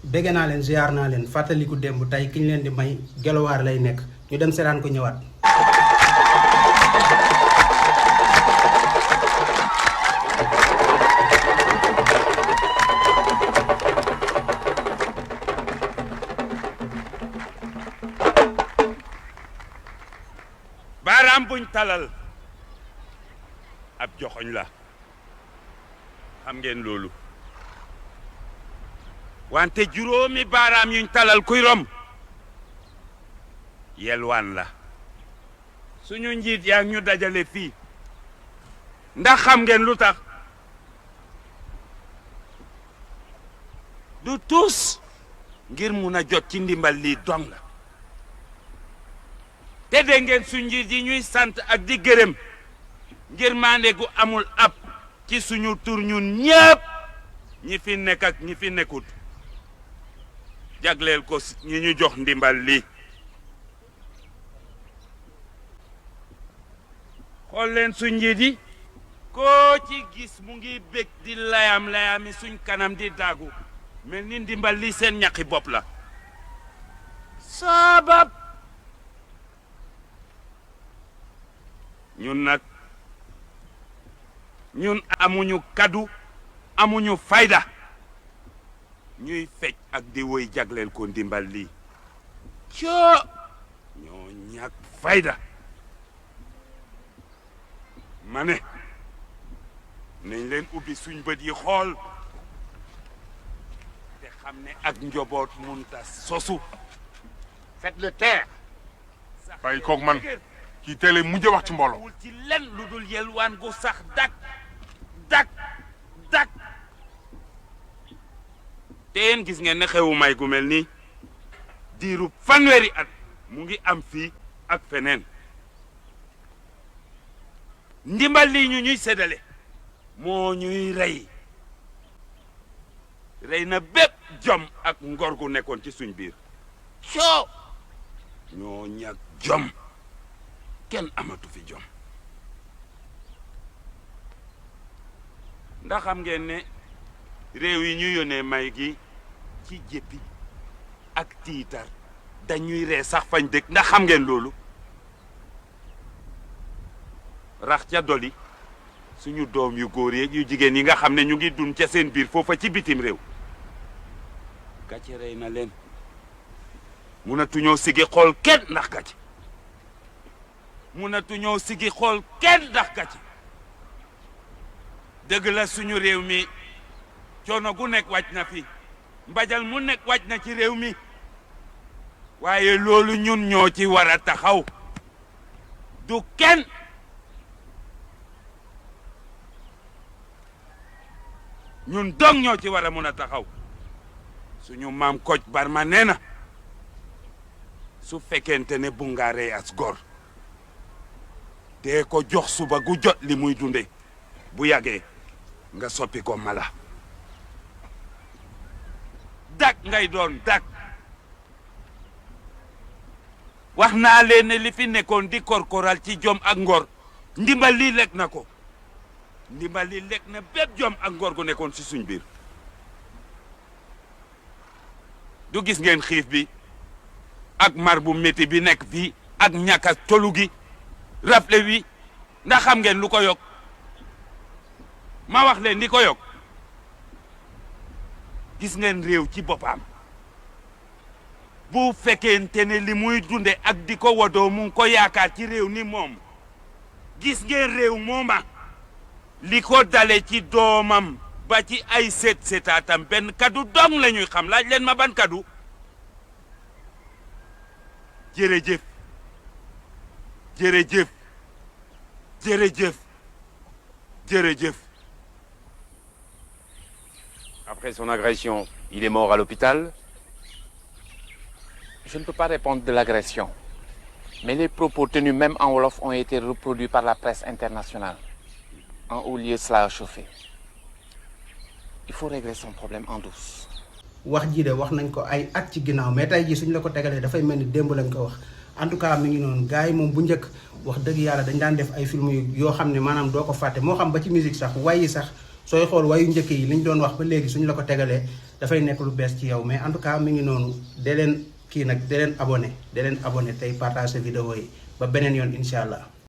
bégg naa leen ziar naa leen fàttaliku démb tey ki ñu leen di may Guelwaar lay nekk ñu dem seetaan ko ñëwaat. baaraam buñ talal ab joxoñ la xam ngeen loolu wante juróomi baaraam yuñ talal kuy rom yelwaan la suñu njiit yaa ñu dajale fii ndax xam ngeen lu tax du tous ngir mun a jot ci ndimbal lii dong la te dégg ngeen suñu njiit yi ñuy sant ak di gërëm ngir maande gu amul ab ci suñu tur ñun ñépp ñi fi nekk ak ñi fi nekkut jagleel ko ñi ñu jox ndimbal lii xool leen suñ njiit yi koo ci gis mu ngi bég di layam-layami suñ kanam di daagu mel ni ndimbal lii seen ñaqi bopp la sabab ñun nag ñun amuñu kaddu amuñu fayda ñuy fecc ak di woy jagleel ko ndimbal lii coo ñoo ñàkk fayda ma ne nañ leen ubbi suñ bët yi xool te xam ne ak njoboot munta sosu faites le taire. bàyyi koog man kii télé mujj wax ci mbooloo. wul ci len lu dul yelwaan gu sax dak te yéen gis ngeen ne xewu may gu mel nii diiru fanweeri at mu ngi am fii ak feneen ndimbal lii ñu ñuy séddale moo ñuy rey na bépp jom ak ngor gu nekkoon ci suñ biir coo ñoo ñàkk jom kenn amatu fi jom ndax xam ngeen ne réew yi ñu yónnee may gi ci jéppi ak tiitar dañuy ree sax fañ dëkk ndax xam ngeen loolu rax ca doli suñu doom yu góor yeeg yu jigéen yi nga xam ne ñu ngi dund ca seen biir foofa ci bitim réew gàcce rey na leen munatuñoo sigi xool kenn ndax gàcce munatuñoo sigi xool kenn ndax gàcce dëgg la suñu réew mi coono gu nekk wàcc na fi mbajal mu nekk wàcc na ci réew mi waaye loolu ñun ñoo ci war a taxaw du kenn ñun dong ñoo ci war a mun a taxaw suñu maam Kocc Barma nee na su fekkente ne bu nga rey as gor te ko jox suba gu jot li muy dunde bu yàggee nga soppi ko mala dak ngay doon dak wax naa leen ne li fi nekkoon di korkoral ci jom ak ngor ndimbal lii lekk na ko ndimbal lii lekk na bépp jom ak ngor gu nekkoon ci suñ biir du gis ngeen xiif bi ak mar bu métti bi nekk fii ak ñàkk a tolu gi rafle wi ndax xam ngeen lu ko yokk ma wax leen li ko yokk gis ngeen réew ci boppam bu fekkente ne li muy dunde ak di ko wodoo mu ngi ko yaakaar ci réew ni moom gis ngeen réew mooma li ko dale ci doomam ba ci ay seetaatam benn kaddu dong la ñuy xam laaj leen ma ban kaddu jërëjëf jërëjëf jërëjëf jërëjëf. Après son agression, il est mort à l'hôpital. Je ne peux pas répondre de l'agression, mais les propos tenus même en wolof ont été reproduits par la presse internationale. En haut lieu, cela a chauffé. Il faut régler son problème en douce. wax ji de wax nañ ko ay at ci ginnaaw mais tey jii suñ la ko tegalee dafay mel ni démb lañ ko wax en tout cas mi ngi noonu gars yi moom bu njëkk wax dëgg yàlla dañ daan def ay film yoo xam ne maanaam doo ko fàtte moo xam ba ci musique sax waaye sax sooy xool wayu njëkk yi li ñu doon wax ba léegi suñu la ko tegalee dafay nekk lu bees ci yow mais en tout cas mi ngi noonu dee leen kii nag dee leen abonné tey partager vidéo yi ba beneen yoon incha allah.